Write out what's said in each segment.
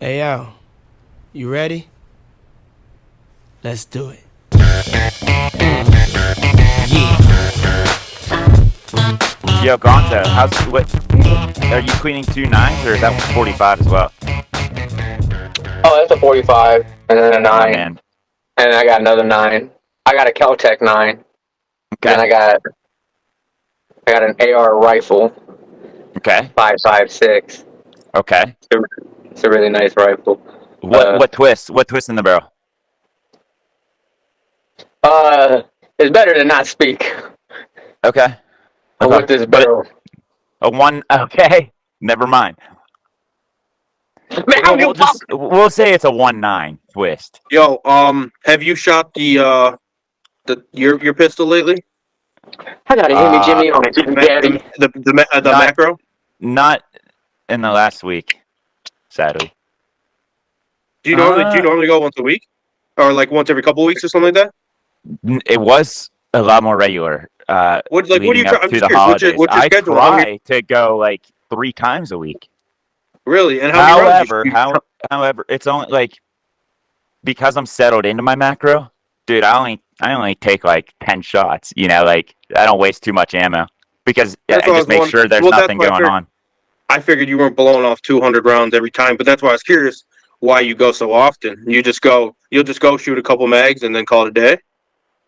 Hey, yo, you ready? Let's do it. Yo, Gonzo, what are you cleaning 2 9s or is that 45 as well? Oh, that's a 45, and then a My 9, man. and then I got another 9. I got a Caltech 9, and then Okay. I got an AR rifle, Okay. 5.56. Okay. It's a really nice rifle. What twist? What twist in the barrel? Uh, it's better to not speak Okay. Okay. with this But barrel. a one. Okay. Never mind. Man, I Well, don't give a fuck. we'll say it's a 1 9 twist. Yo, have you shot your pistol lately? I gotta hit me Uh, Jimmy on it, daddy. The not macro? not in the last week, sadly. Do you normally go once a week, or like once every couple of weeks or something like that? It was a lot more regular. What do you Leading try? up I'm to just the curious. holidays, What's your I schedule? How many try to go like 3 times a week. really? And how many rounds However, however, it's only like because I'm settled into my macro, dude. I only take like 10 shots. Like I don't waste too much ammo because That's I what I just was make wondering. sure there's Well, that's nothing why going on. I figured you weren't blowing off 200 rounds every time. But that's why I was curious why you go so often. You'll just go shoot a couple mags and then call it a day.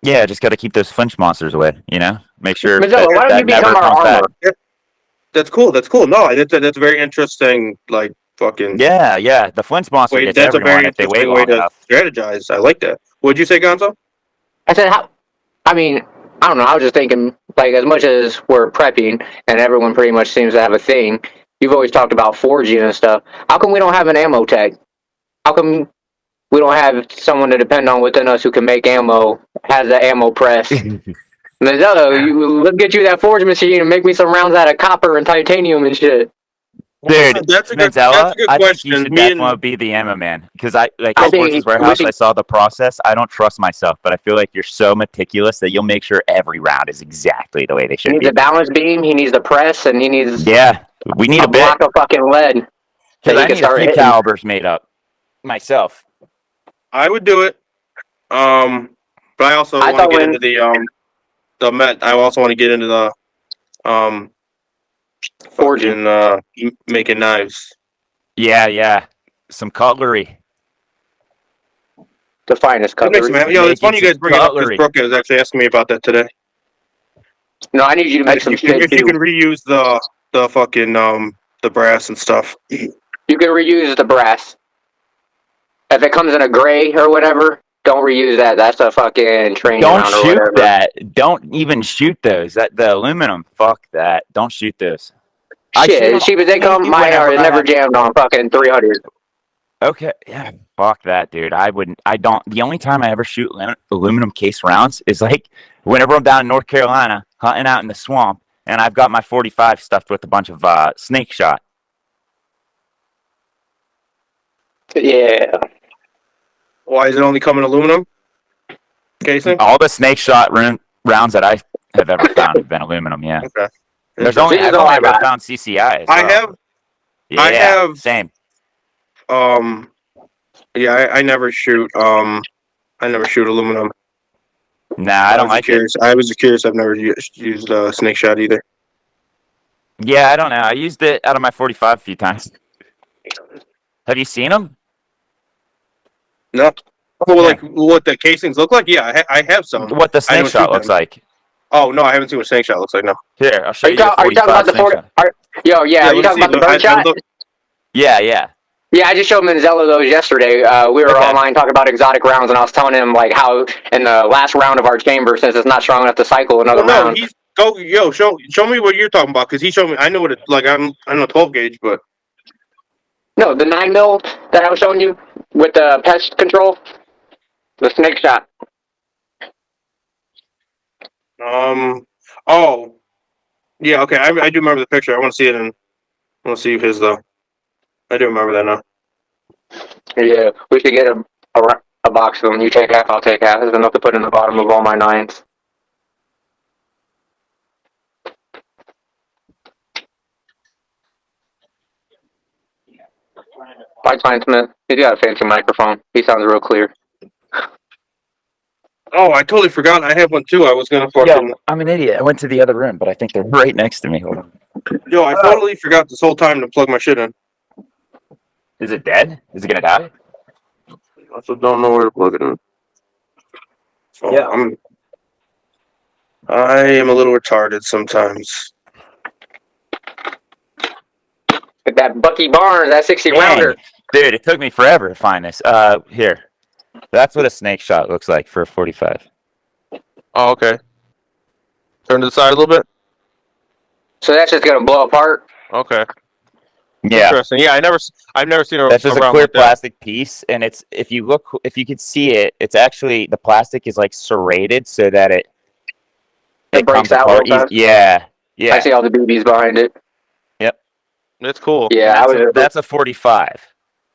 Yeah, just got to keep those flinch monsters away. Make sure Mazzella, that why don't you that become never our comes back. armor? Yeah, that's cool. That's cool. No, that's very interesting. Like fucking. Yeah, yeah. The flinch monster Wait, gets that's a everyone very if they wait interesting way long to enough. strategize. I like that. What'd you say, Gonzo? I said, how? I mean, I don't know. I was just thinking, like, as much as we're prepping and everyone pretty much seems to have a thing, you've always talked about forging and stuff. How come we don't have an ammo tech? How come we don't have someone to depend on within us who can make ammo, has the ammo press? Mazzella, let's get you that forge machine and make me some rounds out of copper and titanium and shit. Well, Dude, that's Manzella, a good I think you question. should Me definitely and be the Emma man because I like I at okay, Sports think we Warehouse. I should. saw the process. I don't trust myself, but I feel like you're so meticulous that you'll make sure every round is exactly the way they He should needs be. a balance beam, he needs the press, and he needs Yeah, we need a a bit block of fucking lead that because he I can need a start few hitting. calibers made up myself. I would do it. But I also I want to thought get into when the Met. I also want to get into the um forging, fucking making knives. Yeah, yeah, some cutlery, the finest That makes me cutlery. happy. It's making funny you some guys bring it up because cutlery. Brooke was actually asking me about that today. No, I need you to make some shit If you too. can reuse the fucking the brass and stuff. You can reuse the brass. If it comes in a gray or whatever, don't reuse that. That's a fucking training Don't round or shoot whatever. that. Don't even shoot those. That the aluminum. Fuck that. Don't shoot those. I shoot Shit, them as cheap as they come, only my AR whenever is I never have. jammed on fucking 300. Okay, yeah, fuck that, dude. I wouldn't. I don't. The only time I ever shoot aluminum case rounds is like whenever I'm down in North Carolina hunting out in the swamp, and I've got my 45 stuffed with a bunch of snake shot. Yeah. Why is it only coming aluminum casing? All the snake shot rounds that I have ever found have been aluminum. Yeah, Okay, there's interesting. only This is I've all only I ever got. found CCI as I well. have I Yeah, have same. um yeah I never shoot aluminum. Nah, I I don't was just like it. curious. I was just curious. I've never used snake shot either. Yeah, I don't know. I used it out of my 45 a few times. Have you seen them? No. Well, Yeah. like what the casings look like? Yeah, I have some. What the I snake don't shot shoot looks them. like. Oh no, I haven't seen what snake shot looks like. No. Here, I'll show you a Are you talking 45 about the snake 40? shot. Yeah. Yeah, Are you let me talking see. about the birdshot? Yeah, yeah. Yeah, I just showed Manzella those yesterday. We were Okay. online talking about exotic rounds, and I was telling him like how in the last round of our chamber, since it's not strong enough to cycle another Well, no, round. he's go yo show me what you're talking about because he showed me. I know what it like. I know 12 gauge, but No, the 9 mil that I was showing you with the pest control, the snake shot. oh yeah, okay. I do remember the picture. I want to see it and I want to see his though. I do remember that now. Yeah, we should get a box of them. You take half, I'll take half. There's enough to put in the bottom of all my 9s. Mike Smith. He's got a fancy microphone. He sounds real clear. Oh, I totally forgot. I have one too. I was gonna Yo, fucking. I'm an idiot. I went to the other room, but I think they're right next to me. Hold on. Yo, I totally forgot this whole time to plug my shit in. Is it dead? Is it gonna die? I also don't know where to plug it in. So Yeah. I am a little retarded sometimes. Get that Bucky Barnes, that 60 rounder. Dude, it took me forever to find this. Here. That's what a snake shot looks like for a 45. Oh, okay. Turn to the side a little bit. So that's just gonna blow apart. Okay. Yeah. Interesting. Yeah, I've never seen a. That's just a round clear like that. plastic piece, and it's if you can see it, it's actually the plastic is like serrated so that it It breaks comes out apart. one time. Yeah. I see all the BBs behind it. Yep. That's cool. Yeah, That's a 45.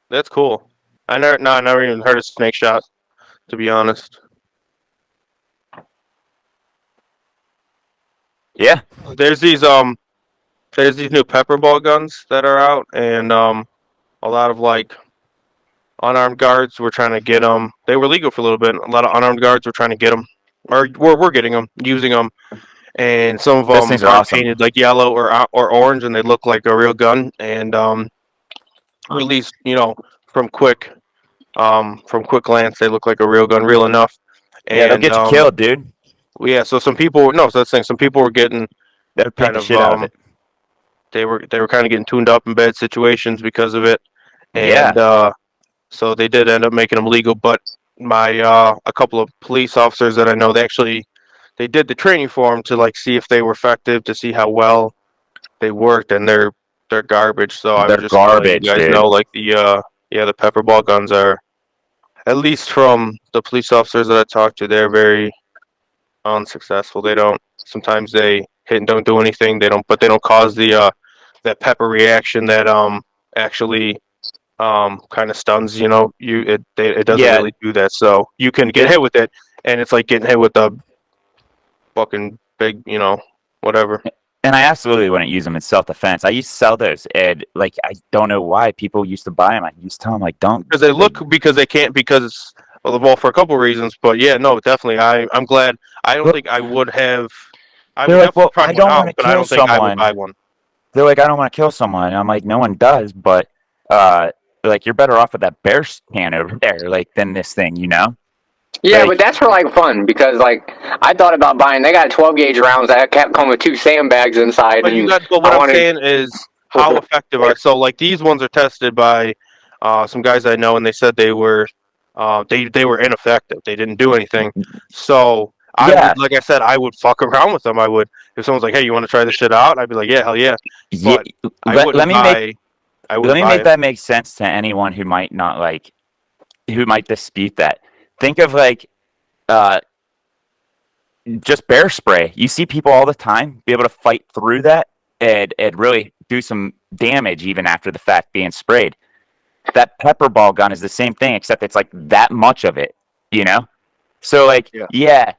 That's cool. I never even heard of snake shot, to be honest. Yeah. There's these new pepper ball guns that are out, and a lot of like unarmed guards were trying to get them. They were legal for a little bit. A lot of unarmed guards were trying to get them, or we're getting them, using them, and some of Those them things are are awesome. painted like yellow or orange, and they look like a real gun. And released, from quick glance, they look like a real gun, real enough. Yeah, they'll And get you killed, dude. yeah, so some people, no, so that's the thing. Some people were getting They'll paint kind the of shit out of it. they were kind of getting tuned up in bad situations because of it, and Yeah. so they did end up making them legal. But my a couple of police officers that I know, they did the training for them to like see if they were effective, to see how well they worked, and they're garbage. So I was They're just gonna let you garbage, guys dude. know, like the pepper ball guns are, at least from the police officers that I talked to, they're very unsuccessful. They don't. Sometimes they hit and don't do anything. But they don't cause the that pepper reaction that actually kind of stuns. It doesn't Yeah. really do that. So you can get It- hit with it, and it's like getting hit with a fucking big, whatever. And I absolutely wouldn't use them in self-defense. I used to sell those, and like I don't know why people used to buy them. I used to tell them like, don't. Because they can't, because well, for a couple of reasons. But yeah, no, definitely. I'm glad. I don't think I would have. I would They're like, definitely well, try I one don't out, want to but I kill don't think I would someone. buy one. They're like, I don't want to kill someone. And I'm like, no one does, but like you're better off with that bear can over there, like than this thing, Yeah, Like- but that's for like fun because like I thought about buying. They got 12 gauge rounds that come with 2 sandbags inside. But And but what I'm saying is how effective are, so like these ones are tested by some guys I know, and they said they were they were ineffective. They didn't do anything. So I Yeah. would, like I said, I would fuck around with them. I would, if someone's like, "Hey, you want to try this shit out?" I'd be like, "Yeah, hell yeah." Yeah, But I let wouldn't me buy. make I let wouldn't me buy make it. that make sense to anyone who might not like, who might dispute that. Think of like just bear spray. You see people all the time be able to fight through that and really do some damage even after the fact being sprayed. That pepper ball gun is the same thing, except it's like that much of it, So like, yeah,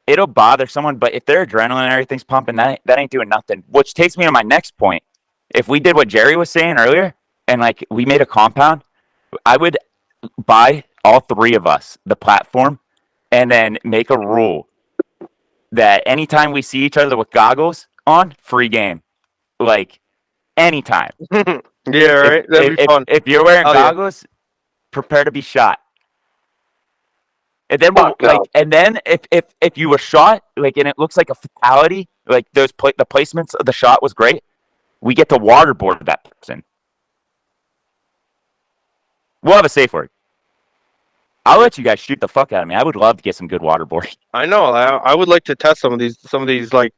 it'll bother someone, but if their adrenaline and everything's pumping, that ain't doing nothing. Which takes me to my next point. If we did what Jerry was saying earlier, and like we made a compound, I would buy all 3 of us the platform, and then make a rule that anytime we see each other with goggles on, free game. Like anytime. Yeah, right. That'd be fun. If you're wearing Hell yeah. goggles, prepare to be shot. And then if you were shot, like, and it looks like a fatality, like the placements of the shot was great, we get to waterboard that person. We'll have a safe word. I'll let you guys shoot the fuck out of me. I would love to get some good waterboarding. I know. I would like to test some of these like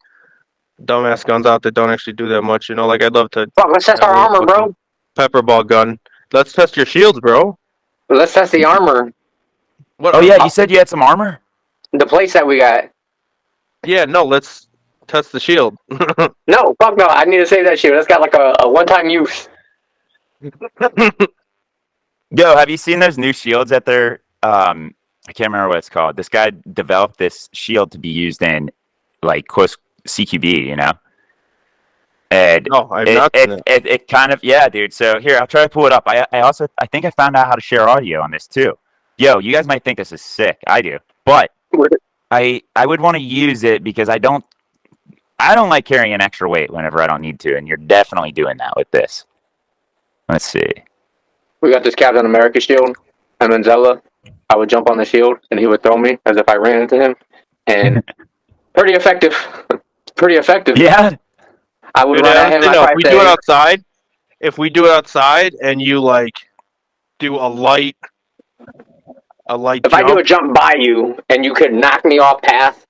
dumbass guns out that don't actually do that much. Like I'd love to. Fuck, let's test our armor, bro. Pepper ball gun. Let's test your shields, bro. Let's test the armor. What? Oh yeah, you said you had some armor? The place that we got. Yeah, no. Let's test the shield. No, fuck no. I need to save that shit. That's got like a one-time use. Yo, have you seen those new shields that they're I can't remember what it's called. This guy developed this shield to be used in like close CQB, And No, I've not seen it. it kind of, yeah, dude. So here, I'll try to pull it up. I think I found out how to share audio on this too. Yo, you guys might think this is sick. I do, but I would want to use it because I don't like carrying an extra weight whenever I don't need to, and you're definitely doing that with this. Let's see. We got this Captain America shield, and Manzella. I would jump on the shield, and he would throw me as if I ran into him, and pretty effective. Pretty effective. Yeah. I would Dude, run at him. if we do it outside, and you like do a light if jump, I do a jump by you and you could knock me off path,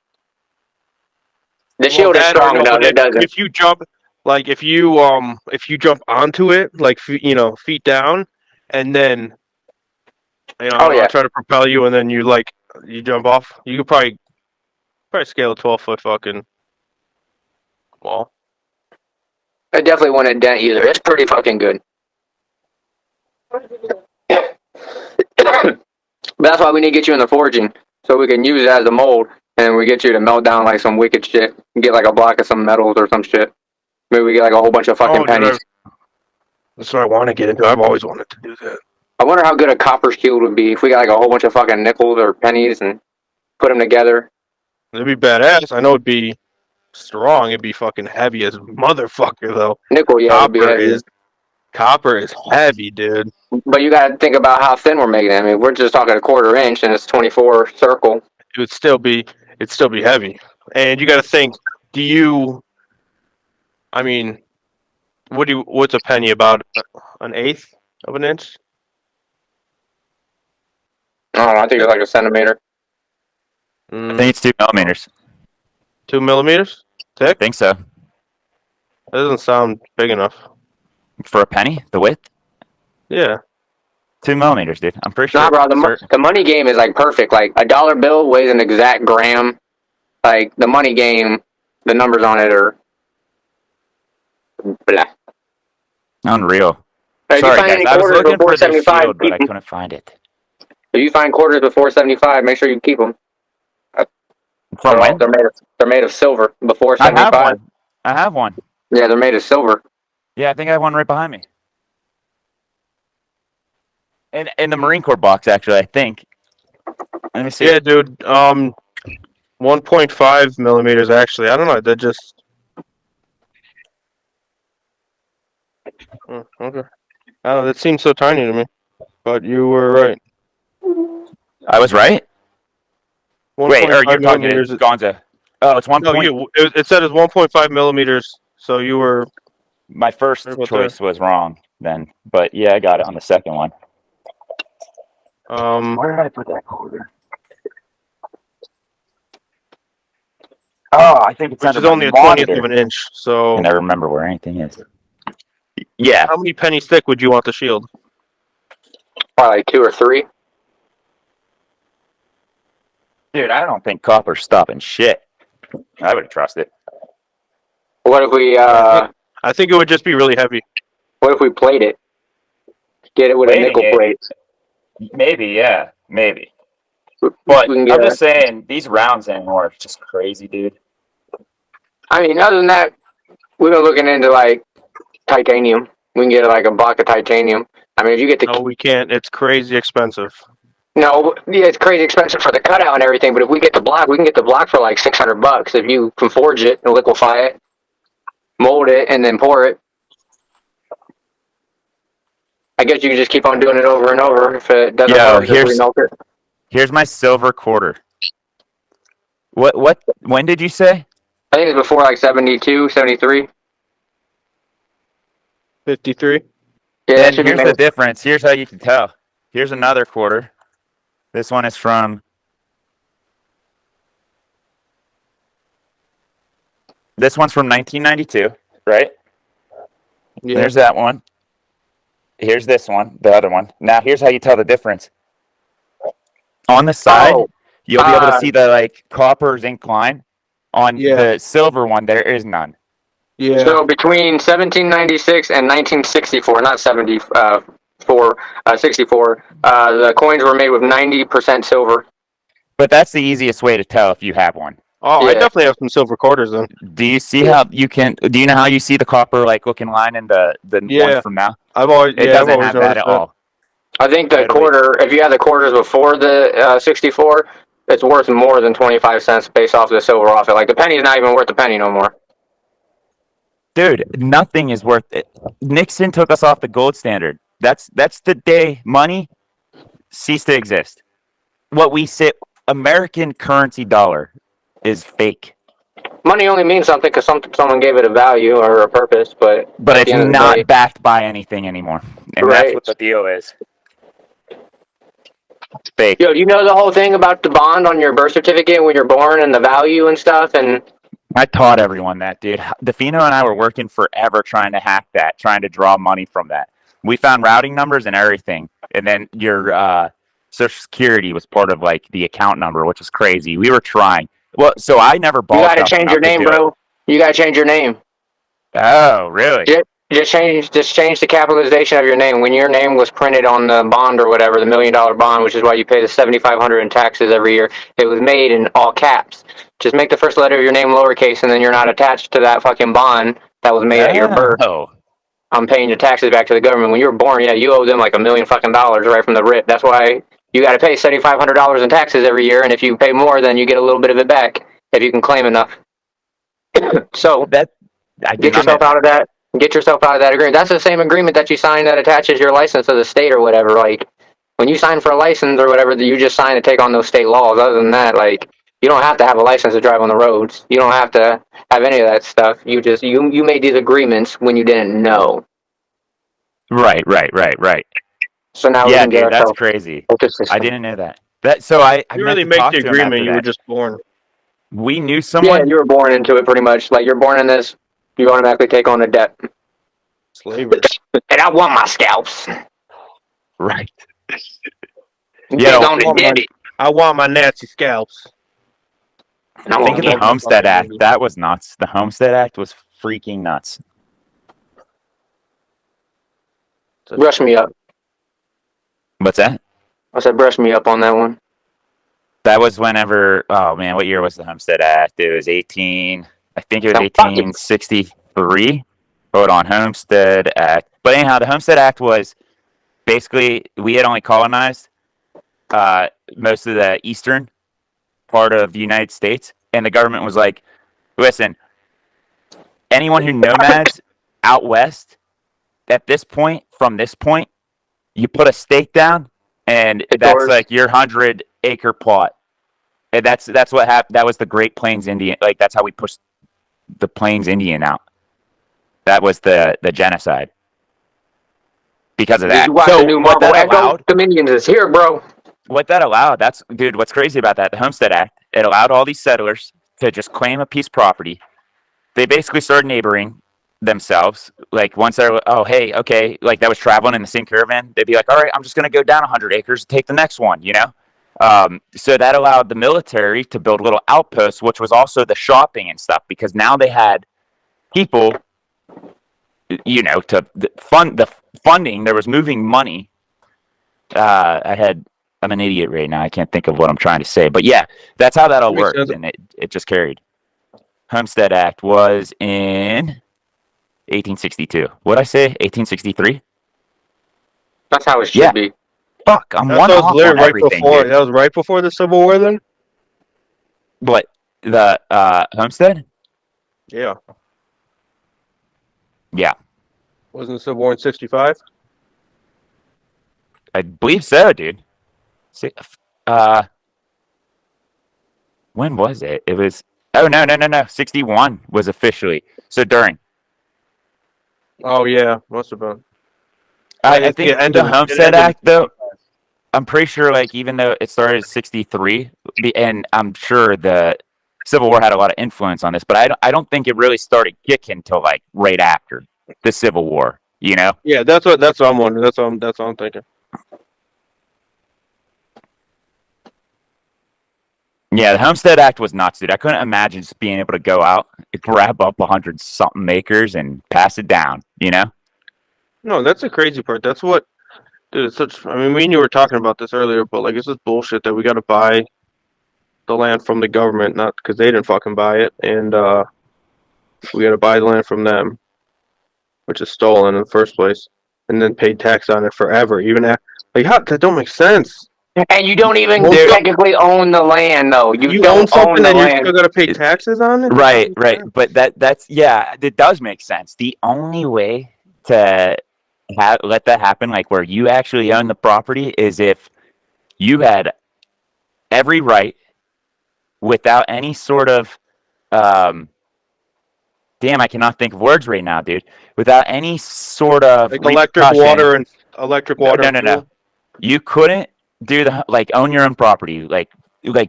the shield is strong enough. It doesn't. If you jump, like if you jump onto it, like feet down, and then I'll try to propel you, and then you jump off. You could probably scale a 12-foot fucking wall. I definitely wouldn't dent either. It's pretty fucking good. That's why we need to get you in the forging, so we can use it as a mold, and we get you to melt down like some wicked shit. Get like a block of some metals or some shit. Maybe we get like a whole bunch of fucking pennies. That's what I want to get into. I've always wanted to do that. I wonder how good a copper shield would be if we got like a whole bunch of fucking nickels or pennies and put them together. It'd be badass. I know it'd be strong. It'd be fucking heavy as motherfucker though. Nickel, yeah, would be heavy. Copper is heavy, dude. But you gotta think about how thin we're making it. I mean, we're just talking a 1/4 inch and it's 24 circle. It would still be heavy. And you gotta think, what's a penny, about an eighth of an inch? I don't know, I think it's like a centimeter. I think it's 2 millimeters. 2 millimeters? Thick? I think so. That doesn't sound big enough. For a penny, the width? Yeah. 2 millimeters, dude. I'm pretty sure. Nah, bro, the money game is like perfect. Like a dollar bill weighs an exact gram. Like the money game, the numbers on it are blah. Unreal. If Sorry, you find guys. any I was quarters looking before for the 75, shield, but keep I 'em. couldn't find it. If you find quarters before 75, make sure you keep them. From when? They're made of silver before I 75. have one. Yeah, they're made of silver. Yeah, I think I have one right behind me. In the Marine Corps box, actually, I think. Let me see. Yeah, dude. 1.5 millimeters, actually. I don't know. That just... okay. I don't know. That seems so tiny to me. But you were right. I was right? Wait, or you're talking millimeters. Gonza. Oh, it's 1. No, it said it's 1.5 millimeters, so you were... My first choice was wrong then. But yeah, I got it on the second one. Where did I put that quarter? Oh, I think it's under only a monitor. 20th of an inch, so... I never remember where anything is. Yeah. How many pennies thick would you want the shield? Probably like 2 or 3. Dude, I don't think copper's stopping shit. I would trust it. What if we I think it would just be really heavy. what if we plate it? Get it with a nickel plate. Maybe, yeah. Maybe. But I'm just saying, these rounds anymore are just crazy, dude. I mean, other than that, we've been looking into like titanium. We can get like a block of titanium. I mean, if you get the No, we can't. It's crazy expensive. No, yeah, it's crazy expensive for the cutout and everything, but if we get the block, we can get the block for like $600 if you can forge it and liquefy it, mold it, and then pour it. I guess you can just keep on doing it over and over if it doesn't work. Here's my silver quarter. When did you say? I think it's before like 72, 73. 53? Yeah, And here's the difference. Here's how you can tell. Here's another quarter. This one is from... This one's from 1992, right? Yeah. There's that one. Here's this one, the other one. Now, here's how you tell the difference. On the side, you'll be able to see the like copper zinc line. On the silver one, there is none. Yeah. So between 1796 and 1964, not 64, 64, the coins were made with 90% silver. But that's the easiest way to tell if you have one. Oh, I Yeah. definitely have some silver quarters then. Do you see how you can? Do you know how you see the copper like looking line in the Yeah. ones from now? I've always It I've doesn't always have that noticed at that. all. I think the Totally. quarter, if you had the quarters before the 64, it's worth more than 25 cents based off the silver off it. Like the penny's not even worth a penny no more. Dude, nothing is worth it. Nixon took us off the gold standard. That's the day money ceased to exist. What we say, American currency dollar is fake, Money only means something because someone gave it a value or a purpose, but but at it's the end of the not day, backed by anything anymore, and that's right? what the deal is. It's fake. Yo, do you know the whole thing about the bond on your birth certificate when you're born and the value and stuff? And I taught everyone that, dude. DeFino and I were working forever trying to hack that, trying to draw money from that. We found routing numbers and everything, and then your social security was part of like the account number, which was crazy. We were trying. Well, so I never you ballsed gotta up change your enough to name, do it. bro. You gotta change your name. Oh, really? Just change the capitalization of your name. When your name was printed on the bond or whatever, the $1 million bond, which is why you pay the $7,500 in taxes every year, it was made in all caps. Just make the first letter of your name lowercase, and then you're not attached to that fucking bond that was made at your birth. Oh, I'm paying your taxes back to the government. When you were born, yeah, you owe them like $1 million fucking dollars right from the rip. That's why you got to pay $7,500 in taxes every year, and if you pay more, then you get a little bit of it back if you can claim enough. So that I did get not know yourself out that. of that. Get yourself out of that agreement. That's the same agreement that you sign that attaches your license to the state or whatever. Like when you sign for a license or whatever, you just sign to take on those state laws. Other than that, like you don't have to have a license to drive on the roads. You don't have to have any of that stuff. You made these agreements when you didn't know. Right. So now we Yeah, can get dude, that's ourselves crazy. with the I system. didn't know that. So I You meant really to make talk the to him after agreement. You were that. just born. We knew Yeah, someone. you were born into it pretty much. Like you're born in this, you automatically take on a debt. Slavery. And I want my scalps. Right. You Yeah, take no, on a debt. I want my Nazi scalps. And I think want of the to Homestead Act. That was nuts. The Homestead Act was freaking nuts. brush me up. What's that? I said brush me up on that one. That was whenever. Oh man, what year was the Homestead Act? It was 18. I think it was Oh, fuck it. 1863. Hold on, Homestead Act. But anyhow, the Homestead Act was basically we had only colonized most of the eastern part of the United States, and the government was like, "Listen, anyone who nomads out west at this point, from this point, you put a stake down, and It's that's yours. like your 100-acre plot." And that's what happened. That was the Great Plains Indian. Like that's how we pushed the Plains Indian out. That was the genocide because of Did that. you watch the So new what Marvel that Echo? allowed, Dominions is here, bro. that's dude. What's crazy about that? The Homestead Act. It allowed all these settlers to just claim a piece of property. They basically started neighboring themselves. Like once they're, oh hey, okay, like that was traveling in the same caravan. They'd be like, all right, I'm just gonna go down 100 acres, take the next one. So that allowed the military to build little outposts, which was also the shopping and stuff, because now they had people, to fund the funding. There was moving money. I'm an idiot right now. I can't think of what I'm trying to say, but yeah, that's how that all Makes worked, sense. and it just carried. Homestead Act was in 1862. What'd I say? 1863? That's how it should Yeah. be. Fuck, I'm That one was off literally on right everything, before. dude. That was right before the Civil War. Then. What? The Homestead? Yeah. Yeah. Wasn't the Civil War in '65? I believe so, dude. Uh, when was it? It was. Oh no. 61 was officially. So during. Oh yeah, must have been. I think It the ended. It Homestead ended in Act, though. 65. I'm pretty sure, like, even though it started at 63, and I'm sure the Civil War had a lot of influence on this, but I don't think it really started kicking until like right after the Civil War. Yeah, that's what I'm wondering. That's what I'm thinking. Yeah, the Homestead Act was nuts, dude. I couldn't imagine just being able to go out, grab up 100-something acres, and pass it down. No, that's the crazy part. That's what, dude. It's such. I mean, me and you were talking about this earlier, but like, it's just bullshit that we got to buy the land from the government, not because they didn't fucking buy it, and we got to buy the land from them, which is stolen in the first place, and then pay tax on it forever. Even after, like, how that don't make sense. And you don't even Well, technically own the land, though. You You don't own something the and you're land. still gonna pay taxes on it. Right. But that's yeah, it does make sense. The only way to let that happen, like where you actually own the property, is if you had every right without any sort of damn, I cannot think of words right now, dude. Without any sort of Like electric, water, and no. You couldn't do own your own property, like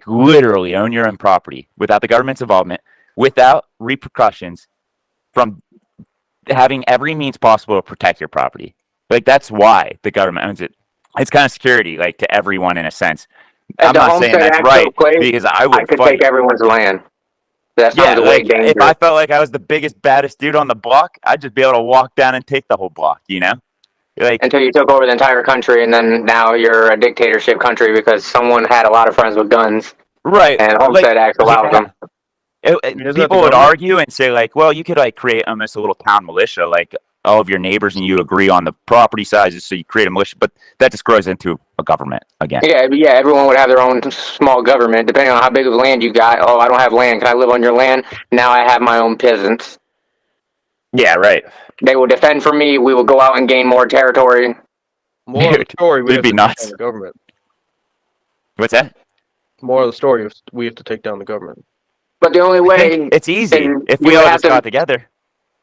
literally own your own property without the government's involvement, without repercussions from having every means possible to protect your property. Like that's why the government owns it. It's kind of security, like to everyone in a sense. I'm not saying that's right because I would could fight. take everyone's land. That Yeah, sounds way like dangerous. if I felt like I was the biggest, baddest dude on the block, I'd just be able to walk down and take the whole block, you know? Like Until you took over the entire country, and then now you're a dictatorship country because someone had a lot of friends with guns, right, and Homestead Act allows them. People would argue and say like, well, you could like create almost a little town militia, like all of your neighbors and you agree on the property sizes, so you create a militia, but that just grows into a government again. Yeah, everyone would have their own small government, depending on how big of land you got. Oh, I don't have land. Can I live on your land? Now I have my own peasants. Yeah, right. They will defend for me. We will go out and gain more territory. More of the story, we it'd have be to nuts. take down the government. What's that? More of the story, we have to take down the government. But the only way it's easy if we all just got together.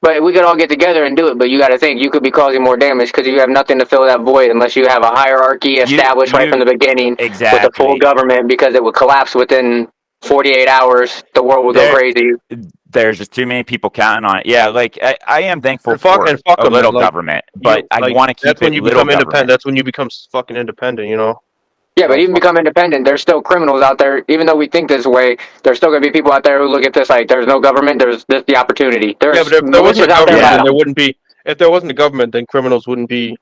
But we could all get together and do it. But you got to think, you could be causing more damage because you have nothing to fill that void unless you have a hierarchy established right from the beginning with a full government, because it would collapse within 48 hours. The world would go crazy. There's just too many people counting on it. Yeah, like I am thankful for a little government, but I want to keep that's when you little become independent. government. That's when you become fucking independent, you know? Yeah, but even become independent, there's still criminals out there. Even though we think this way, there's still going to be people out there who look at this like there's no government, there's just the opportunity. Yeah, but if there wasn't a government, then there wouldn't be. If there wasn't a government, then criminals wouldn't be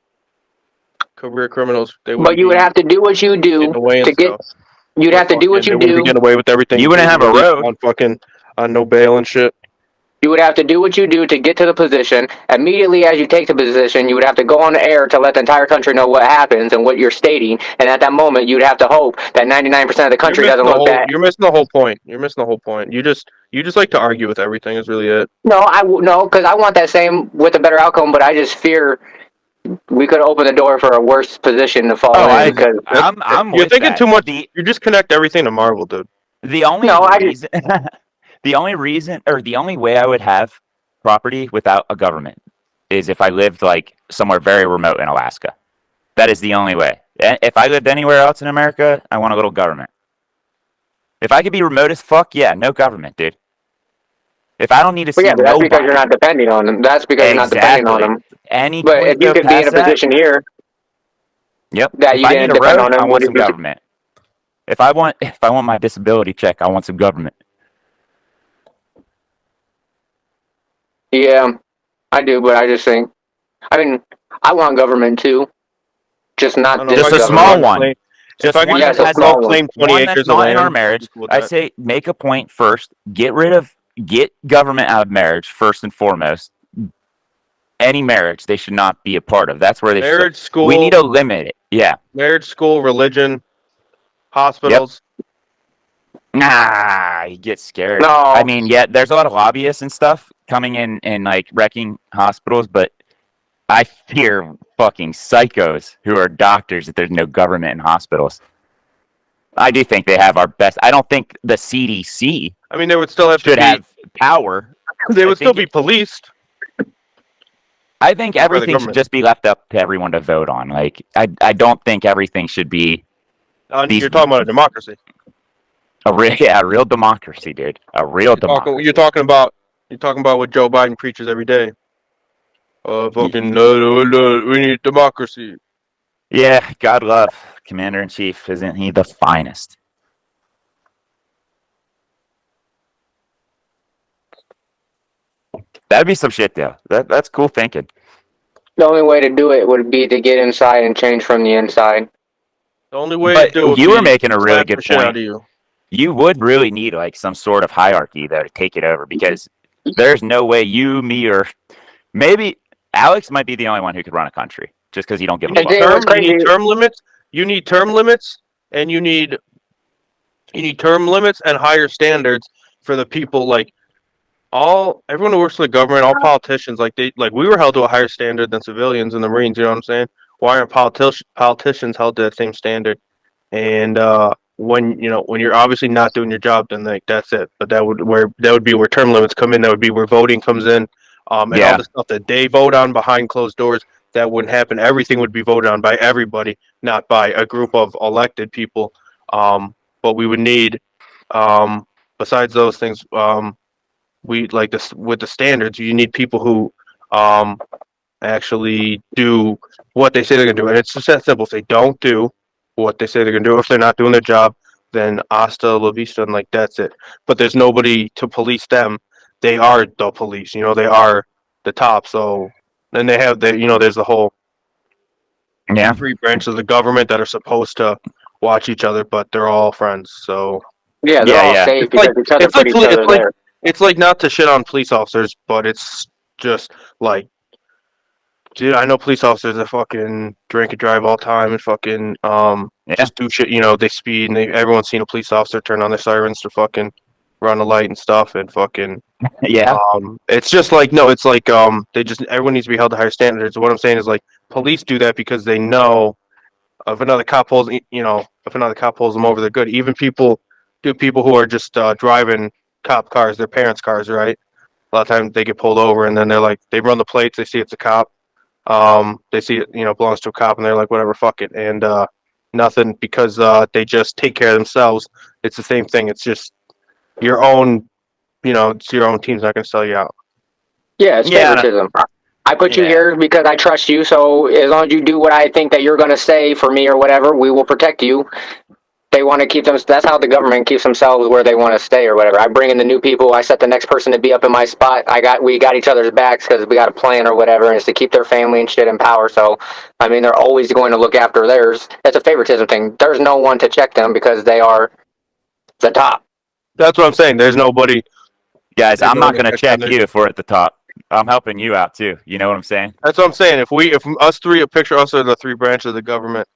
career criminals. But you would have to do what you do to get. You'd have to do what you do. Get away with everything. You wouldn't have a road on no bail and shit. You would have to do what you do to get to the position. Immediately as you take the position, you would have to go on the air to let the entire country know what happens and what you're stating. And at that moment, you'd have to hope that 99% of the country doesn't look bad. You're missing the whole point. You just like to argue with everything. Is really it. No, because I want that same with a better outcome. But I just fear we could open the door for a worse position to fall in. Because you're thinking too much. You just connect everything to Marvel, dude. The only reason. The only reason, or the only way I would have property without a government is if I lived like somewhere very remote in Alaska. That is the only way. If I lived anywhere else in America, I want a little government. If I could be remote as fuck, yeah, no government, dude. If I don't need to see but that's because you're not depending on them. That's because you're not depending on them. But if you could be in a position here, that you didn't depend on them, I want some government. If I want my disability check, I want some government. Yeah, I do, but I just think, I want government too, just not this just a small one. Just one that has all claim 20 acres of land in our marriage. I say make a point first. Get government out of marriage first and foremost. Any marriage they should not be a part of. That's where they marriage, school. We need to limit it. Yeah, marriage, school, religion, hospitals. Nah, you get scared. No. I mean, yeah, there's a lot of lobbyists and stuff coming in and like wrecking hospitals, but I fear fucking psychos who are doctors that there's no government in hospitals. I do think they have our best. I don't think the CDC. I mean, they would still have have power. They would still be policed. I think everything should just be left up to everyone to vote on. Like, I don't think everything should be. You're talking about a democracy. A real democracy, dude. A real democracy. You're talking about what Joe Biden preaches every day. We need democracy. Yeah, God love Commander-in-Chief. Isn't he the finest? That'd be some shit, though. That's cool thinking. The only way to do it would be to get inside and change from the inside. The only way to do it. You were making a really good point. you would really need like some sort of hierarchy though to take it over, because there's no way you, me, or maybe Alex might be the only one who could run a country just because you don't give a And fuck. Jay, what's You need crazy? term limits. You need term limits, and you need term limits and higher standards for the people. Like everyone who works for the government, all politicians, like we were held to a higher standard than civilians and the Marines. You know what I'm saying? Why aren't politicians held to that same standard? And when you're obviously not doing your job, then like that's it. But that would be where term limits come in. That would be where voting comes in, and all Yeah, the stuff that they vote on behind closed doors. That wouldn't happen. Everything would be voted on by everybody, not by a group of elected people. But we would need, besides those things, we like this with the standards. You need people who actually do what they say they're going to do. And it's just that simple. If they don't do what they say they're going to do, if they're not doing their job, then hasta la vista, and like that's it. But there's nobody to police them. They are the police. They are the top. So then they have there's the whole yeah, three branches of the government that are supposed to watch each other, but they're all friends. So Yeah, they're yeah, all yeah. safe it's like because each other put each other there. it's like not to shit on police officers, but it's just like, dude, I know police officers that fucking drink and drive all the time and fucking Yeah. just do shit. They speed, and everyone's seen a police officer turn on their sirens to fucking run a light and stuff, and fucking Yeah. it's just like, no, it's like everyone needs to be held to higher standards. What I'm saying is, like, police do that because they know if another cop pulls them over, they're good. Even people who are just driving cop cars, their parents' cars, right? A lot of times they get pulled over, and then they're like, they run the plates, they see it's a cop. They see it, belongs to a cop, and they're like, whatever, fuck it, and nothing, because they just take care of themselves. It's the same thing. It's just your own, it's your own team's not going to sell you out. Yeah, it's Yeah. favoritism. I put you Yeah. here because I trust you, so as long as you do what I think that you're going to say for me or whatever, we will protect you. They want to keep them. That's how the government keeps themselves where they want to stay or whatever. I bring in the new people. I set the next person to be up in my spot. We got each other's backs because we got a plan or whatever, and it's to keep their family and shit in power. So, I mean, they're always going to look after theirs. That's a favoritism thing. There's no one to check them because they are the top. That's what I'm saying. There's nobody. Guys, There's I'm not nobody going to check there. you if we're at the top. I'm helping you out too. You know what I'm saying? That's what I'm saying. If us three, a picture us are the three branches of the government.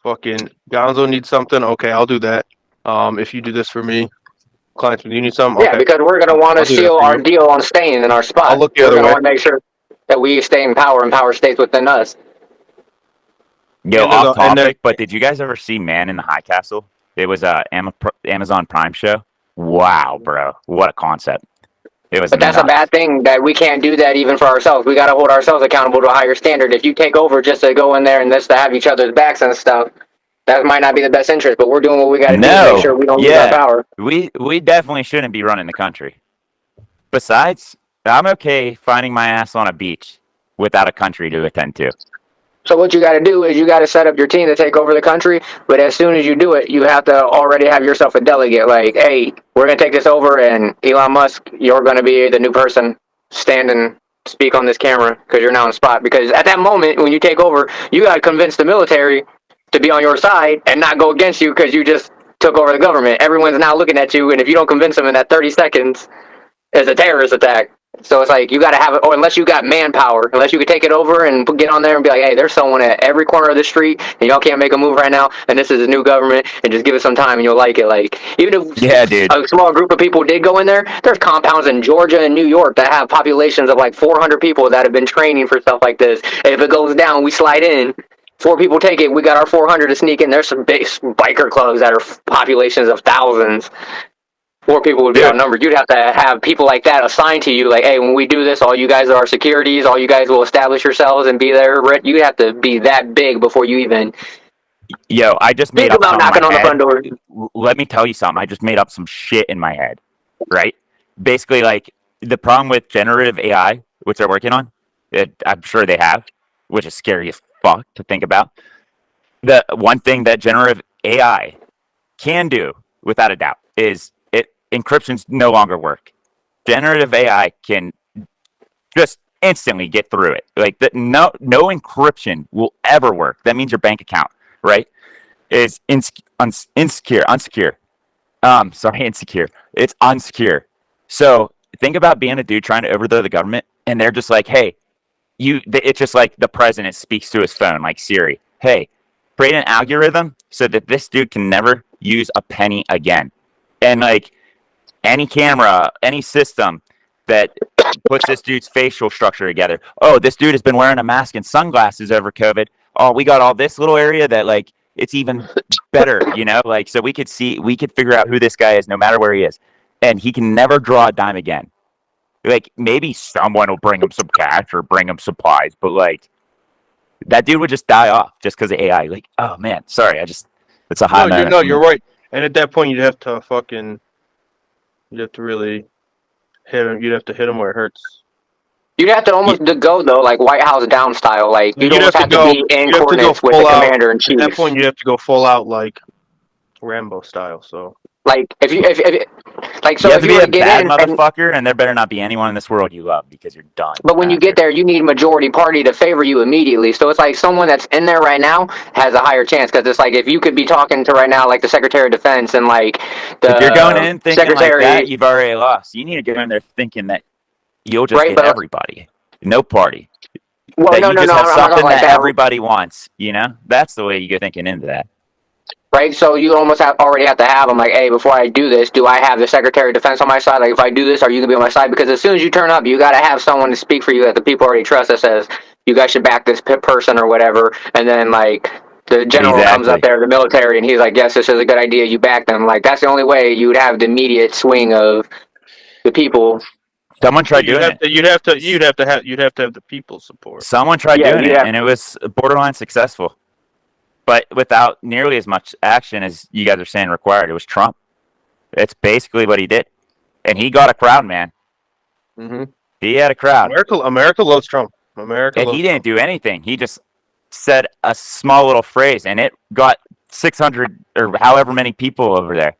Fucking Gonzo needs something. Okay, I'll do that. If you do this for me, clients, you need something. Yeah, Okay, because we're going to want to I'll do that seal for our you. deal on staying in our spot. I'll look the We're other going to way. want to make sure that we stay in power and power stays within us. Yo, And there's off a- and topic, but did you guys ever see Man in the High Castle? It was a Amazon Prime show. Wow, bro, what a concept! It was. But that's a bad thing that we can't do that even for ourselves. We got to hold ourselves accountable to a higher standard. If you take over just to go in there and just to have each other's backs and stuff, that might not be the best interest. But we're doing what we got to do to make sure we don't lose our power. We definitely shouldn't be running the country. Besides, I'm okay finding my ass on a beach without a country to attend to. So what you got to do is you got to set up your team to take over the country. But as soon as you do it, you have to already have yourself a delegate. Like, hey, we're going to take this over, and Elon Musk, you're going to be the new person standing, speak on this camera because you're now in the spot. Because at that moment, when you take over, you got to convince the military to be on your side and not go against you because you just took over the government. Everyone's now looking at you, and if you don't convince them in that 30 seconds, it's a terrorist attack. So it's like you got to have it, or unless you got manpower, unless you could take it over and get on there and be like, hey, there's someone at every corner of the street, and y'all can't make a move right now, and this is a new government, and just give it some time, and you'll like it. Like, even if a small group of people did go in there, there's compounds in Georgia and New York that have populations of like 400 people that have been training for stuff like this. And if it goes down, we slide in. 4 people take it, we got our 400 to sneak in. There's some big biker clubs that are populations of thousands. 4 people would be outnumbered. You'd have to have people like that assigned to you. Like, hey, when we do this, all you guys are our securities. All you guys will establish yourselves and be there. You have to be that big before you even. Yo, I just made think up about knocking on the front door. Let me tell you something. I just made up some shit in my head, right? Basically, like the problem with generative AI, which they're working on, I'm sure they have, which is scary as fuck to think about. The one thing that generative AI can do, without a doubt, is encryptions no longer work. Generative AI can just instantly get through it. Like no encryption will ever work. That means your bank account, right, is insecure. Sorry, insecure. It's unsecure. So think about being a dude trying to overthrow the government, and they're just like, hey, it's just like the president speaks to his phone, like Siri. Hey, create an algorithm so that this dude can never use a penny again. And like any camera, any system that puts this dude's facial structure together. Oh, this dude has been wearing a mask and sunglasses over COVID. Oh, we got all this little area that like it's even better, like so we could figure out who this guy is no matter where he is. And he can never draw a dime again. Like maybe someone will bring him some cash or bring him supplies, but like that dude would just die off just because of AI. Like, oh man, sorry, it's a high moment. No, you're right. And at that point, you'd have to really hit him. You'd have to hit him where it hurts. You'd have to almost go though, like White House down style. Like you'd almost have to be in coordinates with the commander in chief. At that point, you have to go full out like Rambo style. So like if you so you have to be a bad motherfucker, and there better not be anyone in this world you love because you're done. But when you get there, you need majority party to favor you immediately. So it's like someone that's in there right now has a higher chance because it's like if you could be talking to right now like the Secretary of Defense and like the if you're going in thinking Secretary, like that, you've already lost. You need to get in there thinking that you'll just get everybody, no party. Well, that no, you no, just no, have I'm something not like that everybody wants. That's the way you go thinking into that. Right, so you almost already have to have them like, hey, before I do this, do I have the Secretary of Defense on my side? Like, if I do this, are you going to be on my side? Because as soon as you turn up, you got to have someone to speak for you that the people already trust that says, you guys should back this person or whatever. And then, like, the general comes up there, the military, and he's like, yes, this is a good idea. You back them. Like, that's the only way you would have the immediate swing of the people. Someone tried doing it. You'd have to have the people's support. Someone tried doing it, and it was borderline successful. But without nearly as much action as you guys are saying required. It was Trump. It's basically what he did. And he got a crowd, man. Mm-hmm. He had a crowd. America loves Trump. He didn't do anything. He just said a small little phrase, and it got 600 or however many people over there.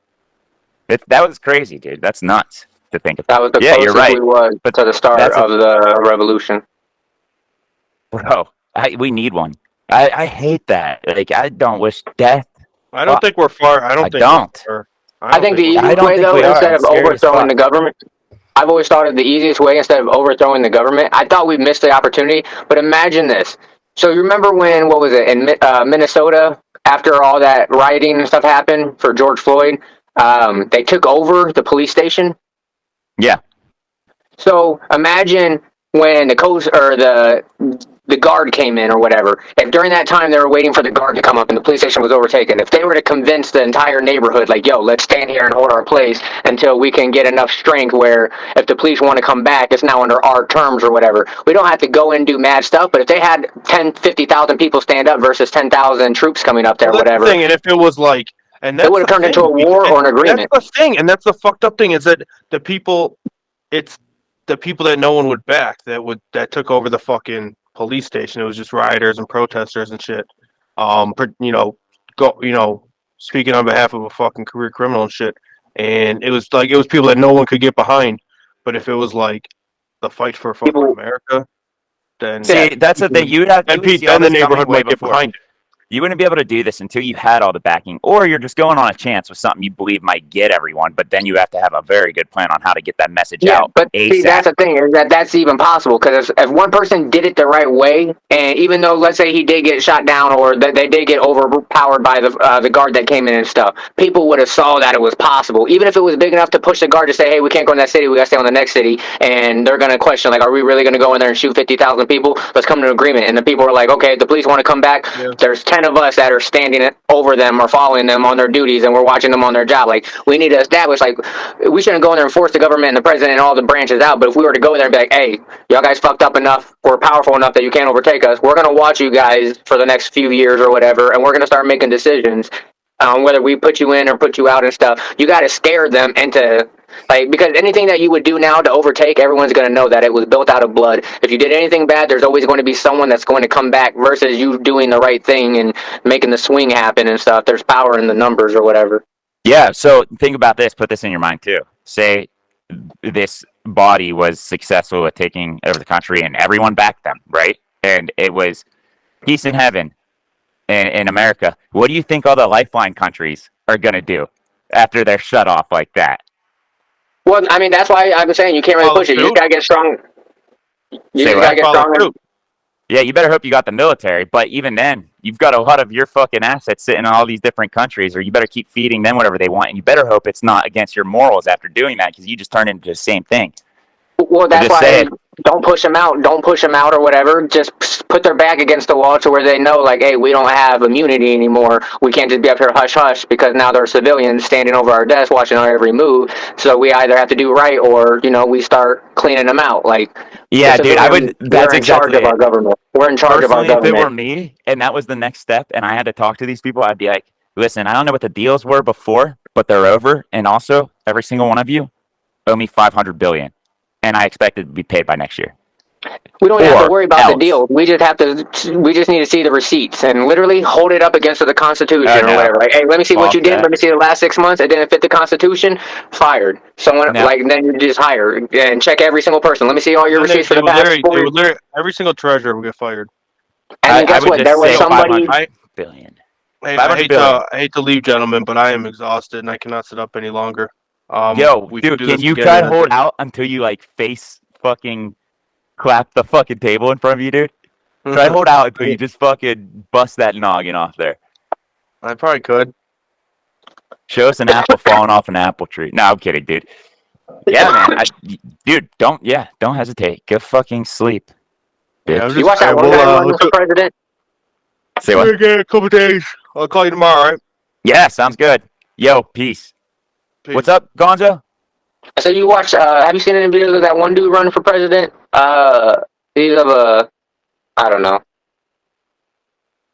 That was crazy, dude. That's nuts to think of. That was the closest we was to the start of the revolution. Bro, we need one. I hate that. Like, I don't wish death. I don't think we're far. I don't. I think the easiest way, though, instead of overthrowing the government, I've always thought of the easiest way instead of overthrowing the government. I thought we missed the opportunity, but imagine this. So you remember when, what was it, in Minnesota, after all that rioting and stuff happened for George Floyd, they took over the police station? Yeah. So imagine when the guard came in or whatever. If during that time they were waiting for the guard to come up and the police station was overtaken, if they were to convince the entire neighborhood, like, yo, let's stand here and hold our place until we can get enough strength where if the police want to come back, it's now under our terms or whatever. We don't have to go and do mad stuff, but if they had 50,000 people stand up versus 10,000 troops coming up there, whatever. And if it was like, and it would have turned into a war or an agreement. That's the thing, and that's the fucked up thing is that it's the people that no one would back that took over the fucking police station. It was just rioters and protesters and shit. Speaking on behalf of a fucking career criminal and shit. And it was people that no one could get behind. But if it was like the fight for fucking America, then that's the thing. You would have then the neighborhood might get behind it. You wouldn't be able to do this until you had all the backing, or you're just going on a chance with something you believe might get everyone, but then you have to have a very good plan on how to get that message out. But see, that's the thing, is that's even possible, because if one person did it the right way, and even though, let's say he did get shot down, or that they did get overpowered by the guard that came in and stuff, people would have saw that it was possible. Even if it was big enough to push the guard to say, hey, we can't go in that city, we got to stay on the next city, and they're going to question, like, are we really going to go in there and shoot 50,000 people? Let's come to an agreement. And the people are like, okay, if the police want to come back, there's 10 of us that are standing over them or following them on their duties, and we're watching them on their job. Like, we need to establish, like, we shouldn't go in there and force the government and the president and all the branches out, but if we were to go in there and be like, hey, y'all guys fucked up enough, we're powerful enough that you can't overtake us, we're going to watch you guys for the next few years or whatever, and we're going to start making decisions whether we put you in or put you out and stuff. You got to scare them into, like, because anything that you would do now to overtake, everyone's going to know that it was built out of blood. If you did anything bad, there's always going to be someone that's going to come back versus you doing the right thing and making the swing happen and stuff. There's power in the numbers or whatever. Yeah, so think about this. Put this in your mind, too. Say this body was successful at taking over the country and everyone backed them, right? And it was peace in heaven in America. What do you think all the lifeline countries are going to do? after they're shut off like that. Well, I mean, that's why I'm saying you can't really Follow push it. You suit. just gotta get strong. You Say just what? gotta get Follow stronger. suit. Yeah, you better hope you got the military. But even then, you've got a lot of your fucking assets sitting in all these different countries, or you better keep feeding them whatever they want. And you better hope it's not against your morals after doing that, because you just turn into the same thing. Well, I'm that's just why saying. don't push them out. Don't push them out or whatever. Just put their back against the wall to where they know, like, hey, we don't have immunity anymore. We can't just be up here hush hush because now there are civilians standing over our desk watching our every move. So we either have to do right or we start cleaning them out. Like, Yeah, dude, I would. we're That's in charge exactly of it. our government. We're in charge of our Personally, if it were government. me and that was the next step and I had to talk to these people, I'd be like, listen, I don't know what the deals were before, but they're over. And also, every single one of you owe me $500 billion, and I expect it to be paid by next year. We don't even have to Or worry about the else. deal. We just have to. We just need to see the receipts and literally hold it up against the Constitution Oh, or no. whatever. Like, hey, let me see what Fuck you did. that. Let me see the last 6 months. It didn't fit the Constitution. Fired. Someone No. like then you just hire and check every single person. Let me see all your And they, receipts for they the would past literally, 4 they years. would literally, every single treasurer would get fired. And then I guess would what? just There was say somebody. $500 billion. I 500 hate billion. I hate to leave, gentlemen, but I am exhausted and I cannot sit up any longer. Yo, We can dude, do can this you again. try to hold out until you like face fucking clap the fucking table in front of you, dude? Try to hold out until you just fucking bust that noggin off there. I probably could. Show us an apple falling off an apple tree. No, I'm kidding, dude. Yeah, man. Dude, don't hesitate. Go fucking sleep, Yeah, I'm bitch. You watch that alright, one guy running for president? Say what? again in a couple days. I'll call you tomorrow, all right? Yeah, sounds good. Yo, peace. Peace. What's up, Gonzo? I said you watch. Have you seen any videos of that one dude running for president? He's of I don't know,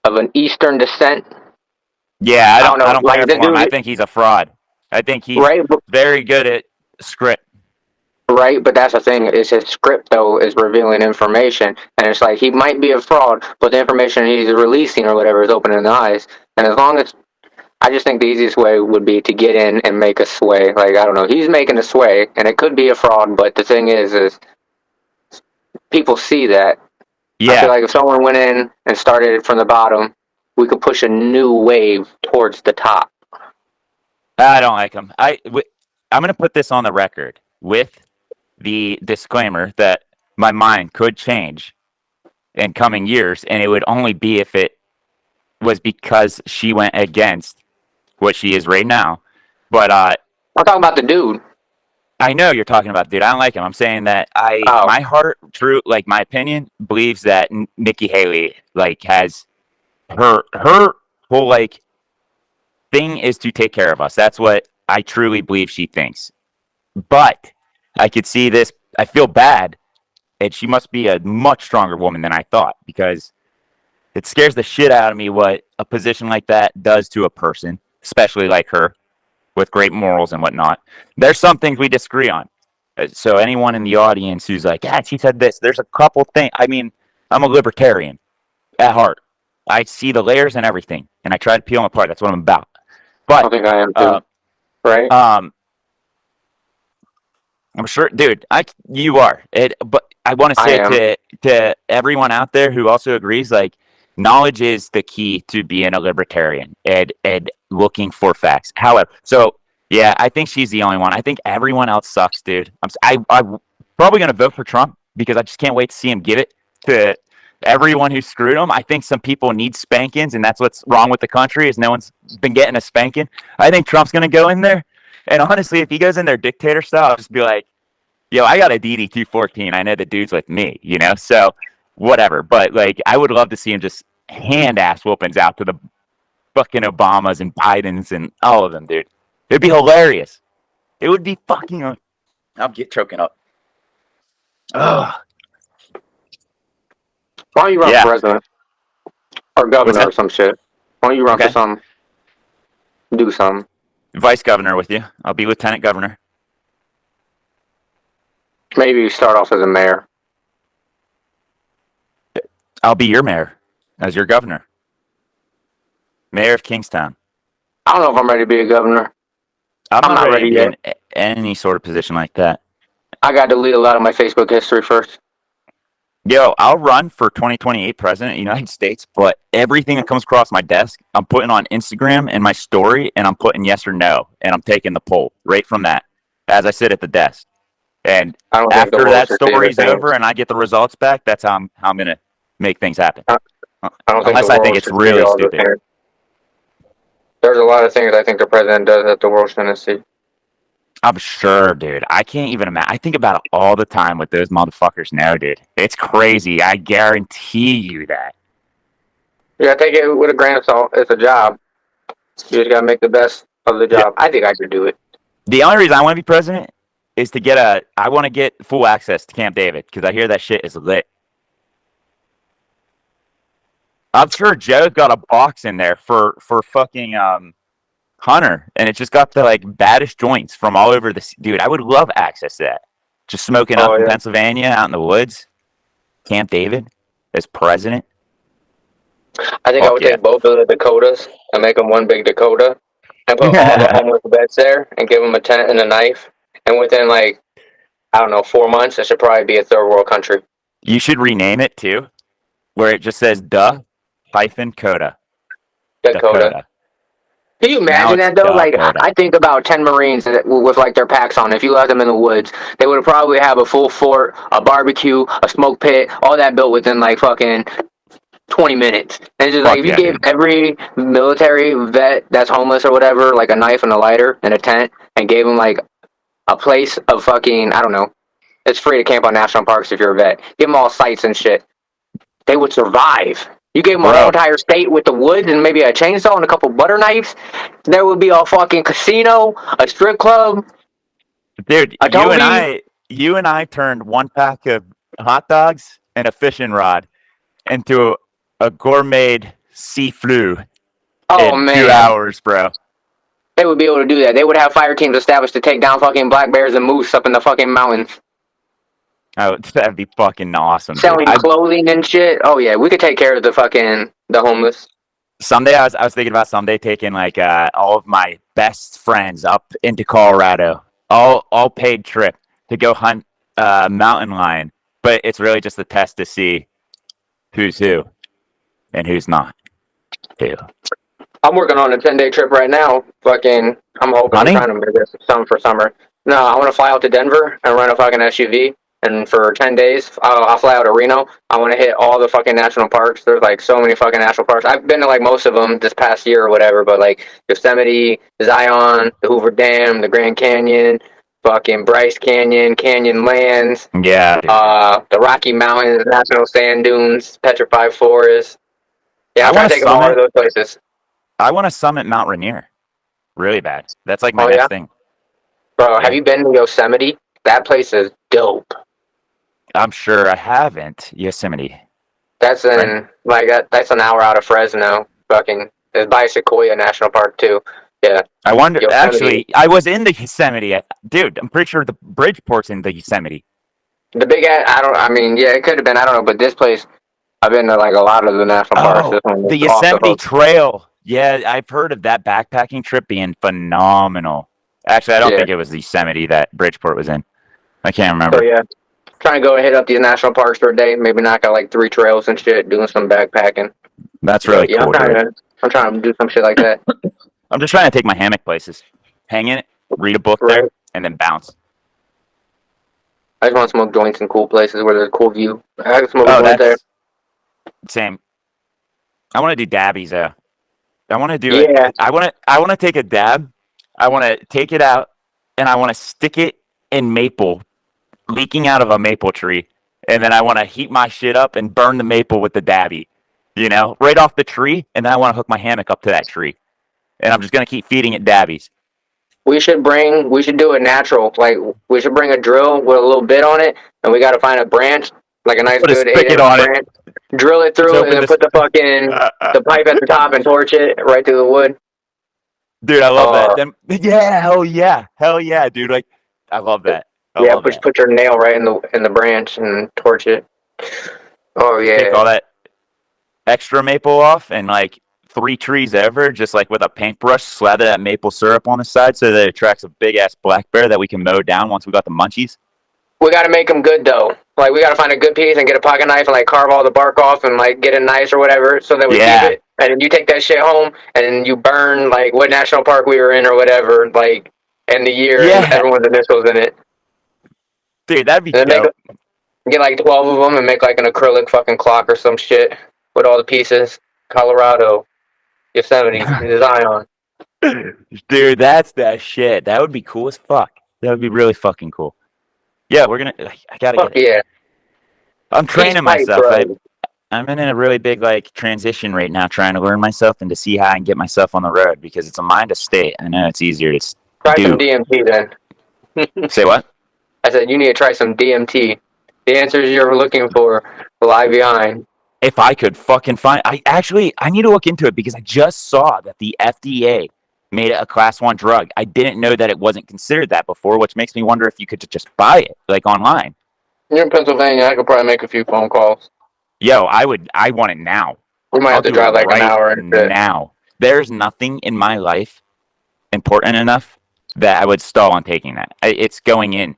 of an Eastern descent. Yeah, I don't I know, don't like care the for him. I dude, think he's a fraud. I think he's right? very good at script. Right, but that's the thing. Is his script though is revealing information, and it's like he might be a fraud, but the information he's releasing or whatever is opening the eyes. And as long as I just think the easiest way would be to get in and make a sway. Like I don't know, he's making a sway, and it could be a fraud, but the thing is people see that. I feel Yeah, like if someone went in and started from the bottom, we could push a new wave towards the top. I don't like him. I'm going to put this on the record with the disclaimer that my mind could change in coming years, and it would only be if it was because she went against what she is right now. But I'm talking about the dude. I know you're talking about, dude. I don't like him. I'm saying that Oh, my heart, true, like my opinion, believes that Nikki Haley like has her whole like thing is to take care of us. That's what I truly believe she thinks. But I could see this. I feel bad, and she must be a much stronger woman than I thought, because it scares the shit out of me what a position like that does to a person, especially like her, with great morals and whatnot. There's some things we disagree on. So anyone in the audience who's like, yeah, she said this, there's a couple things. I mean, I'm a libertarian at heart. I see the layers and everything, and I try to peel them apart. That's what I'm about. I But think I am too. Right? I'm sure, dude. You are it, but I want to I say am. to everyone out there who also agrees, like, knowledge is the key to being a libertarian and looking for facts. However, so yeah, I think she's the only one. I think everyone else sucks, dude. I'm probably gonna vote for Trump because I just can't wait to see him give it to everyone who screwed him. I think some people need spankings, and that's what's wrong with the country is no one's been getting a spanking. I think Trump's gonna go in there. And honestly, if he goes in there dictator style, I'll just be like, yo, I got a DD 214. I know the dude's with me, you know? So whatever. But like, I would love to see him just hand ass whoopings out to the fucking Obamas and Bidens and all of them, dude. It'd be hilarious. It would be fucking. I'll get choking up. Ugh. Why don't you run Yeah. for president or What's governor or that? some shit? Why don't you run Okay. for something? Do something. Vice governor with you. I'll be lieutenant governor. Maybe you start off as a mayor. I'll be your mayor as your governor. Mayor of Kingstown. I don't know if I'm ready to be a governor. I'm I'm not not ready to ready be yet. in any sort of position like that. I got to delete a lot of my Facebook history first. Yo, I'll run for 2028 president of the United States, but everything that comes across my desk, I'm putting on Instagram and my story, and I'm putting yes or no, and I'm taking the poll right from that as I sit at the desk. And I don't think the after world that should see the story's over things. and I get the results back, that's how I'm going to make things happen. I don't think the Unless I think world it's should see really all the stupid. things. There's a lot of things I think the president does that the world shouldn't see. I'm sure, dude. I can't even imagine. I think about it all the time what those motherfuckers know, dude. It's crazy. I guarantee you that. Yeah, take it with a grain of salt. It's a job. You just gotta make the best of the job. I think I could do it. The only reason I want to be president is to I want to get full access to Camp David because I hear that shit is lit. I'm sure Joe's got a box in there for fucking Hunter, and it just got the like baddest joints from all over the dude. I would love access to that. Just smoking up in Yeah. Pennsylvania, out in the woods. Camp David as president. I think I would take both of the Dakotas and make them one big Dakota, and put all the homeless vets there and give them a tent and a knife. And within like, I don't know, 4 months, it should probably be a third world country. You should rename it too, where it just says Coda. Dakota. Can you imagine that though? Like, I think about 10 Marines with like their packs on. If you left them in the woods, they would probably have a full fort, a barbecue, a smoke pit, all that built within like fucking 20 minutes. And it's just like, if you gave every military vet that's homeless or whatever, like a knife and a lighter and a tent, and gave them like a place of fucking, I don't know, it's free to camp on national parks if you're a vet. Give them all sites and shit. They would survive. You gave them a whole entire state with the woods and maybe a chainsaw and a couple butter knives. There would be a fucking casino, a strip club. Dude, you and I turned one pack of hot dogs and a fishing rod into a gourmet seafood in 2 hours, bro. They would be able to do that. They would have fire teams established to take down fucking black bears and moose up in the fucking mountains. Oh, that'd be fucking awesome. Selling clothing and shit. Oh yeah, we could take care of the homeless. Someday I was thinking about taking like all of my best friends up into Colorado, all paid trip to go hunt mountain lion, but it's really just a test to see who's who and who's not who. I'm working on a 10-day trip right now. Fucking, I'm hoping I'm trying to make this some for summer. No, I want to fly out to Denver and rent a fucking SUV. And for 10 days, I'll fly out to Reno. I want to hit all the fucking national parks. There's like so many fucking national parks. I've been to like most of them this past year or whatever, but like Yosemite, Zion, the Hoover Dam, the Grand Canyon, fucking Bryce Canyon, Canyonlands. Yeah. The Rocky Mountains, National Sand Dunes, Petrified Forest. Yeah, I want to take them all to those places. I want to summit Mount Rainier. Really bad. That's like my next thing. Bro, have you been to Yosemite? That place is dope. I'm sure I haven't. Yosemite. That's that's an hour out of Fresno. Fucking, it's by Sequoia National Park too. Yeah. I wonder. Yosemite. Actually, I was in the Yosemite, dude. I'm pretty sure the Bridgeport's in the Yosemite. The big, it could have been. I don't know, but this place, I've been to like a lot of the national parks. The Yosemite Trail. Yeah, I've heard of that backpacking trip being phenomenal. Actually, I don't think it was the Yosemite that Bridgeport was in. I can't remember. So yeah, trying to go and hit up these national parks for a day. Maybe knock out like 3 trails and shit. Doing some backpacking. That's really cool. I'm trying to do some shit like that. I'm just trying to take my hammock places, hang in it, read a book there, and then bounce. I just want to smoke joints in cool places where there's a cool view. I can smoke a joint there. Same. I want to do dabbies though. I want to do it. I want to take a dab. I want to take it out, and I want to stick it in maple, leaking out of a maple tree, and then I want to heat my shit up and burn the maple with the dabby, right off the tree, and then I want to hook my hammock up to that tree, and I'm just gonna keep feeding it dabbies. We should do it natural. Like, we should bring a drill with a little bit on it, and we got to find a branch, like a nice good 8-inch branch. Drill it through, and then put the fucking the pipe at the top and torch it right through the wood. Dude, I love that. Yeah, hell yeah, dude. Like, I love that. Put your nail right in the branch and torch it. Oh yeah. Take all that extra maple off and like 3 trees over, just like with a paintbrush, slather that maple syrup on the side so that it attracts a big ass black bear that we can mow down once we got the munchies. We gotta make them good though. Like we gotta find a good piece and get a pocket knife and like carve all the bark off and like get it nice or whatever, so that we keep Yeah. it. And then you take that shit home and then you burn like what national park we were in or whatever, like and the year and Yeah. everyone's initials in it. Dude, that'd be And then dope. get like 12 of them and make like an acrylic fucking clock or some shit with all the pieces. Colorado, Yosemite, Zion. Dude, that's that shit. That would be cool as fuck. That would be really fucking cool. Yeah, we're gonna. I gotta Fuck get it. yeah. I'm training He's tight, myself. bro. I'm in a really big like transition right now, trying to learn myself and to see how I can get myself on the road because it's a mind of state. I know it's easier to Try some do. DMT then. Say what? I said you need to try some DMT. The answers you're looking for lie behind. If I could fucking find, I need to look into it because I just saw that the FDA made it a class 1 drug. I didn't know that it wasn't considered that before, which makes me wonder if you could just buy it like online. You're in Pennsylvania. I could probably make a few phone calls. Yo, I want it now. We might I'll have to do drive it like right an hour and shit. now. There's nothing in my life important enough that I would stall on taking that. It's going in.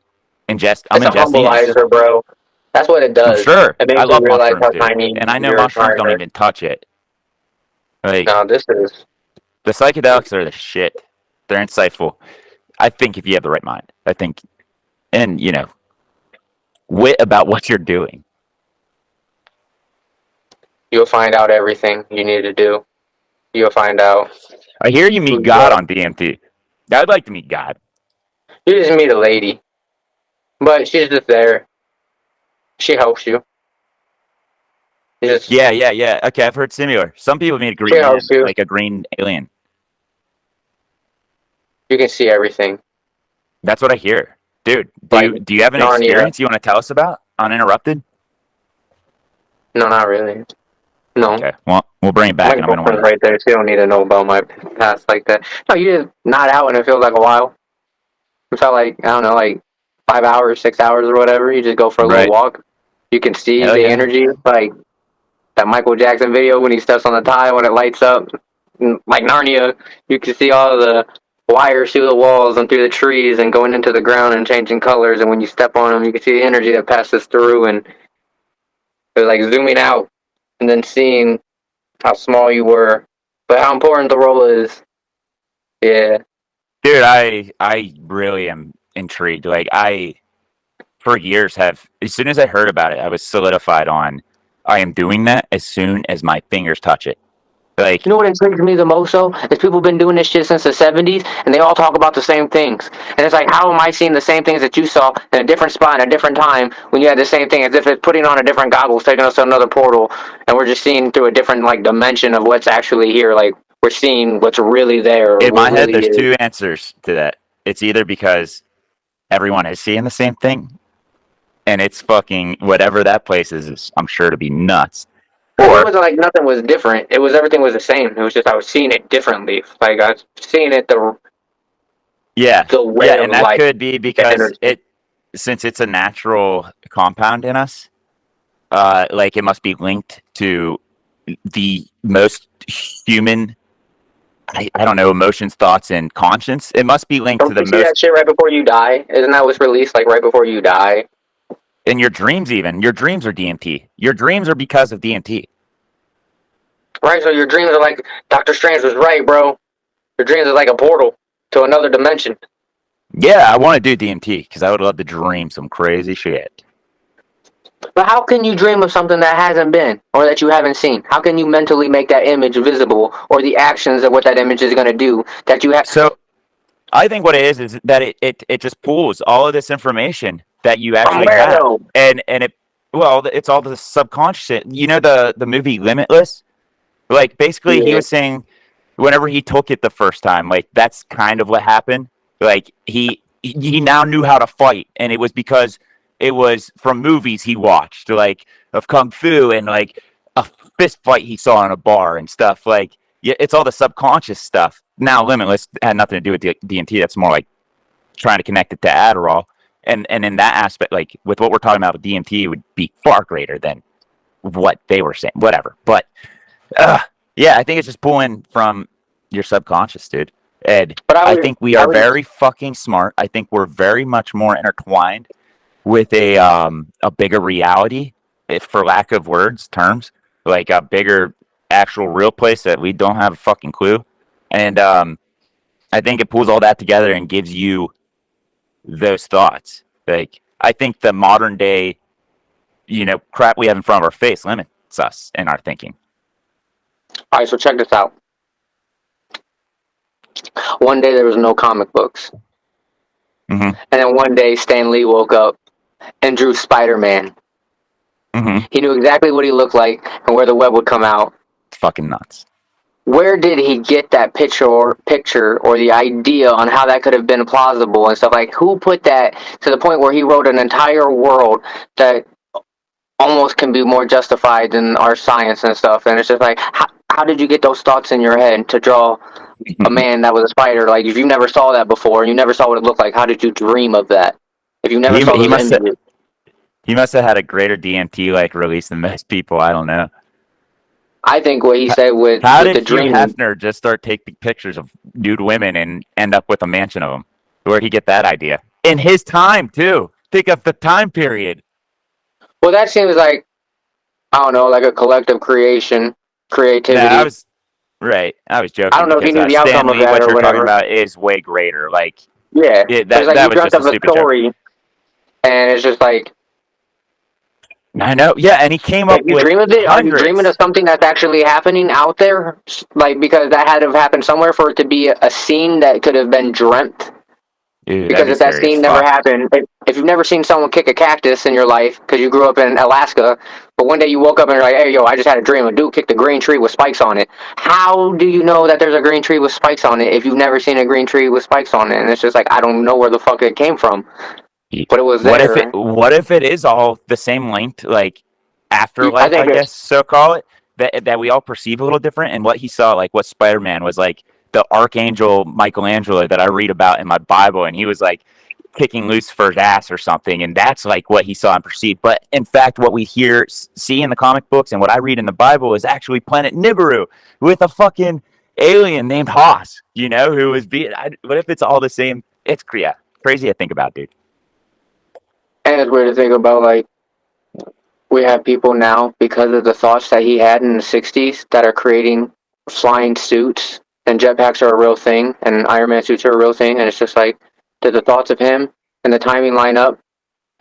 I'm It's a ingesting it. humbleizer, bro. That's what it does. I'm sure. It makes I you love realize mushrooms, how dude. tiny And I know your mushrooms don't environment even touch it. Like, No, this is. the psychedelics are the shit. They're insightful. I think if you have the right mind, and wit about what you're doing. You'll find out everything you need to do. You'll find out. I hear you meet God on DMT. I'd like to meet God. You just meet a lady. But she's just there. She helps you. You just, Yeah. Okay, I've heard similar. Some people meet a green She man, helps you. like a green alien. You can see everything. That's what I hear. Dude, Like do you have an Narnia. experience you want to tell us about? Uninterrupted? No, not really. No. Okay, well, we'll bring it back, My and I'm going to girlfriend's want right there. She don't need to know about my past like that. No, you just nod out and it feels like a while. It felt like, I don't know, like 5 hours, 6 hours or whatever. You just go for a Right. little walk. You can see Hell the yeah. energy. Like that Michael Jackson video when he steps on the tile when it lights up. Like Narnia, you can see all the wires through the walls and through the trees and going into the ground and changing colors. And when you step on them, you can see the energy that passes through. And it was like zooming out and then seeing how small you were, but how important the role is. Yeah. Dude, I really am intrigued. Like, for years as soon as I heard about it, I was solidified on, I am doing that as soon as my fingers touch it. Like, You know what intrigues me the most, though? Is people have been doing this shit since the 70s, and they all talk about the same things. And it's like, how am I seeing the same things that you saw in a different spot, in a different time, when you had the same thing, as if it's putting on a different goggles, taking us to another portal, and we're just seeing through a different, like, dimension of what's actually here. Like, we're seeing what's really there. in my head, really there's is. 2 answers to that. It's either because everyone is seeing the same thing, and it's fucking whatever that place is I'm sure to be nuts. Well, Or it wasn't like nothing was different. It was everything was the same. It was just I was seeing it differently. Like I was seeing it the yeah, way of and that life. could be because energy. since it's a natural compound in us, like it must be linked to the most human, I don't know, emotions, thoughts, and conscience. It must be linked to Don't the you see most that shit right before you die? Isn't that what's released like right before you die? in your dreams. Even your dreams are DMT. Your dreams are because of DMT. Right. So your dreams are like Doctor Strange was right, bro. Your dreams are like a portal to another dimension. Yeah, I want to do DMT because I would love to dream some crazy shit. But how can you dream of something that hasn't been or that you haven't seen? How can you mentally make that image visible or the actions of what that image is going to do that you have? So I think what it is that it just pulls all of this information that you actually where, have, though? and it's all the subconscious. You know the movie Limitless. Like basically, he Yeah. was saying whenever he took it the first time, like that's kind of what happened. Like he now knew how to fight, and it was because it was from movies he watched, like of kung fu and like a fist fight he saw in a bar and stuff. Like yeah, it's all the subconscious stuff. Now, Limitless had nothing to do with DMT. That's more like trying to connect it to Adderall, and in that aspect, like with what we're talking about with DMT, it would be far greater than what they were saying. Whatever, but. Yeah, I think it's just pulling from your subconscious, dude. Ed, But I think we are very fucking smart. I think we're very much more intertwined with a bigger reality, if for lack of terms, like a bigger actual real place that we don't have a fucking clue. And I think it pulls all that together and gives you those thoughts. Like, I think the modern day, crap we have in front of our face limits us in our thinking. All right, so check this out. One day there was no comic books. Mm-hmm. And then one day Stan Lee woke up and drew Spider-Man. Mm-hmm. He knew exactly what he looked like and where the web would come out. It's fucking nuts. Where did he get that picture or the idea on how that could have been plausible and stuff? Like, who put that to the point where he wrote an entire world that almost can be more justified than our science and stuff? And it's just like, how did you get those thoughts in your head to draw a man that was a spider? Like, if you never saw that before, you never saw what it looked like, how did you dream of that? If you never saw those images. He must have had a greater DMT release than most people. I don't know. I think what he said with the dream. How did Hugh Hefner just start taking pictures of nude women and end up with a mansion of them? Where'd he get that idea? In his time, too. Think of the time period. Well, that seems like, I don't know, like a collective creativity. Yeah, I was joking. I don't know if he knew the outcome of that what or you're whatever. Talking about is way greater. Like, yeah, that you was dreamt just a of a stupid story, joke. and it's just like, I know, yeah, and he came up with you dream of it? hundreds. Are you dreaming of something that's actually happening out there? Like, because that had to have happened somewhere for it to be a scene that could have been dreamt. Dude, because if that scene never happened, if you've never seen someone kick a cactus in your life because you grew up in Alaska, but one day you woke up and you're like, hey, yo, I just had a dream. A dude kicked a green tree with spikes on it. How do you know that there's a green tree with spikes on it if you've never seen a green tree with spikes on it? And it's just like, I don't know where the fuck it came from. But it was there. What if it is all the same length, like afterlife, I guess, so call it, that we all perceive a little different? And what he saw, like what Spider-Man was like, the Archangel Michelangelo that I read about in my Bible, and he was like kicking Lucifer's ass or something, and that's like what he saw and perceived. But in fact, what we see in the comic books and what I read in the Bible is actually Planet Nibiru with a fucking alien named Haas, who was what if it's all the same? It's crazy to think about, dude. And it's weird to think about, like, we have people now, because of the thoughts that he had in the 60s, that are creating flying suits, and jetpacks are a real thing, and Iron Man suits are a real thing, and it's just like, did the thoughts of him and the timing line up?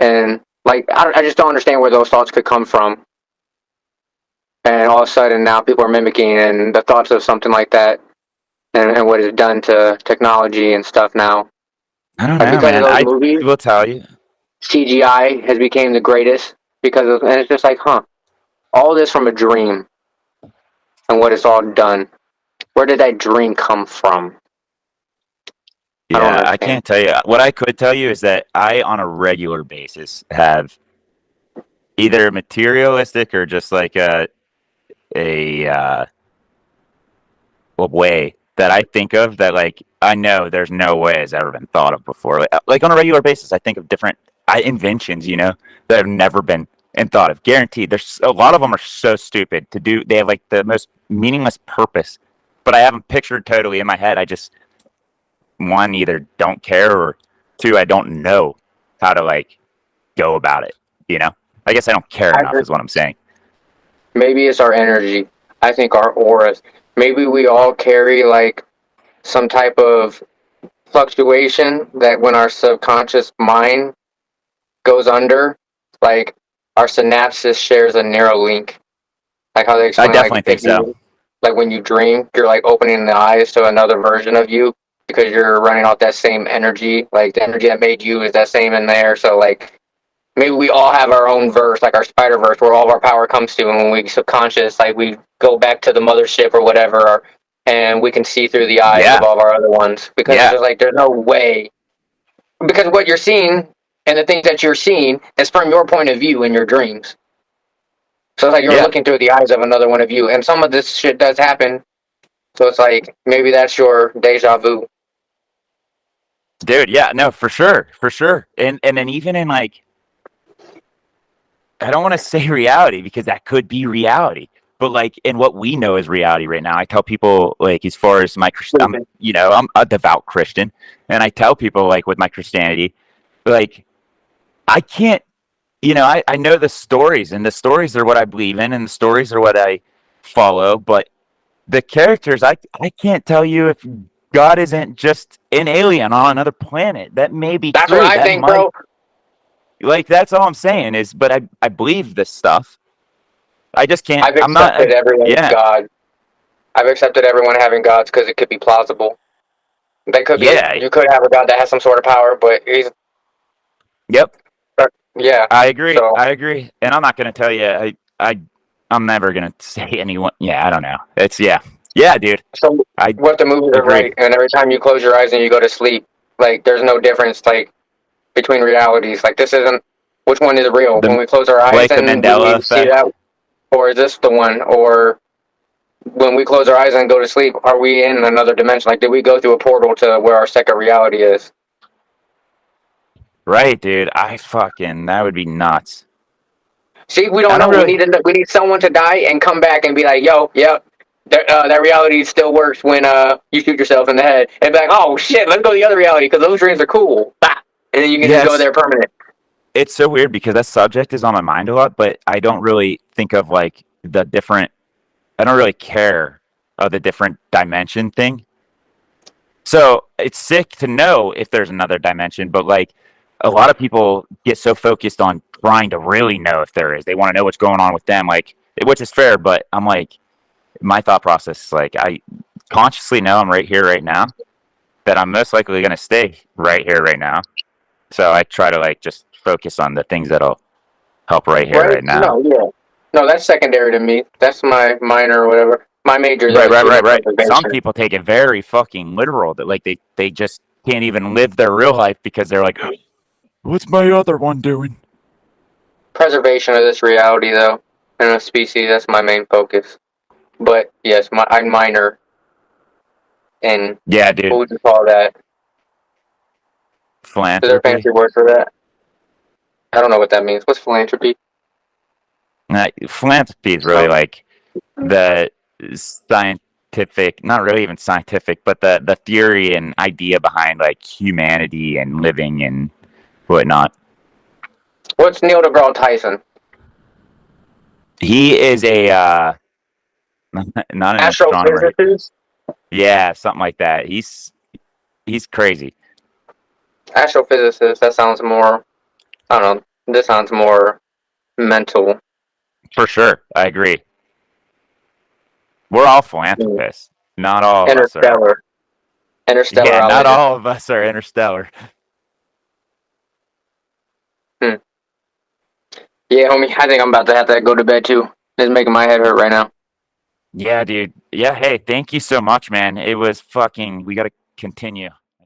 And, like, I just don't understand where those thoughts could come from. And all of a sudden, now people are mimicking and the thoughts of something like that, and what it's done to technology and stuff now. I don't know, man. I will tell you. CGI has become the greatest and it's just like, all this from a dream, and what it's all done. Where did that dream come from? Yeah, I can't tell you. What I could tell you is that I, on a regular basis, have either materialistic or just like a way that I think of that, like, I know there's no way has ever been thought of before. Like on a regular basis, I think of different inventions, that have never been thought of. Guaranteed. There's a lot of them are so stupid to do. They have like the most meaningless purpose, but I have them pictured totally in my head. I just, one, either don't care, or two, I don't know how to like go about it. I guess I don't care enough is what I'm saying. Maybe it's our energy. I think our auras. Maybe we all carry like some type of fluctuation that when our subconscious mind goes under, like our synapses shares a narrow link. Like how they explain. I definitely think so. Like when you dream, you're like opening the eyes to another version of you because you're running off that same energy. Like the energy that made you is that same in there. So like maybe we all have our own verse, like our Spider Verse, where all of our power comes to, and when we subconscious, like we go back to the mothership or whatever, and we can see through the eyes of all of our other ones. Because it's just like there's no way. Because what you're seeing and the things that you're seeing is from your point of view in your dreams. So it's like you're looking through the eyes of another one of you, and some of this shit does happen. So it's like maybe that's your deja vu. Dude, yeah, no, for sure. And then even in like, I don't want to say reality because that could be reality, but like in what we know as reality right now, I tell people like, as far as my, I'm a devout Christian, and I tell people like with my Christianity, like I can't, I know the stories, and the stories are what I believe in, and the stories are what I follow, but the characters, I can't tell you if God isn't just an alien on another planet. That may be That's what true. I That think, might, bro. like, that's all I'm saying is, but I believe this stuff. I just can't, I've accepted everyone's yeah, God. I've accepted everyone having gods because it could be plausible. They could be. yeah, You could have a god that has some sort of power, but he's yep. yeah. I agree. So I agree. And I'm not going to tell you, I'm never going to say anyone. Yeah, I don't know. It's, yeah. Yeah, dude. so I what the movies are agree. right, and every time you close your eyes and you go to sleep, like there's no difference like between realities. Like this isn't which one is real. When The, we close our eyes like the and Mandela we see effect. that, or is this the one? Or when we close our eyes and go to sleep, are we in another dimension? Like did we go through a portal to where our second reality is? Right, dude. That would be nuts. See, we I don't don't know. really, We need someone to die and come back and be like, "Yo, yep, that reality still works when you shoot yourself in the head." And be like, "Oh shit, let's go to the other reality because those dreams are cool." Bah! And then you can just go yes. there permanent. It's so weird because that subject is on my mind a lot, but I don't really think of like I don't really care of the different dimension thing. So it's sick to know if there's another dimension, but like a lot of people get so focused on trying to really know if there is. They want to know what's going on with them, like, which is fair, but I'm like, my thought process is like, I consciously know I'm right here, right now, that I'm most likely going to stay right here, right now. So I try to like just focus on the things that'll help right here, Right? right now. No, yeah. No, that's secondary to me. That's my minor or whatever. My major though Right, is right, human right, right. Some preservation. people take it very fucking literal that like they just can't even live their real life because they're like, what's my other one doing? Preservation of this reality though, and a species. That's my main focus. But yes, I'm minor in Yeah, what dude. would you call that? Is there a Philanthropy. fancy word for that? I don't know what that means. What's philanthropy? Philanthropy is really So, like the scientific, not really even scientific, but the theory and idea behind like humanity and living and whatnot. what's Neil deGrasse Tyson? He is a not an astronomer. Astrophysicist? Yeah, something like that. He's crazy Astrophysicist. That sounds more. I don't know. This sounds more mental. for sure. I agree. We're all philanthropists. Not all of us are. Interstellar. Yeah, not Interstellarologist. all of us are interstellar. Hmm. Yeah, homie. I think I'm about to have to go to bed too. It's making my head hurt right now. Yeah, dude. Yeah, hey, thank you so much, man. It was fucking. We got to continue.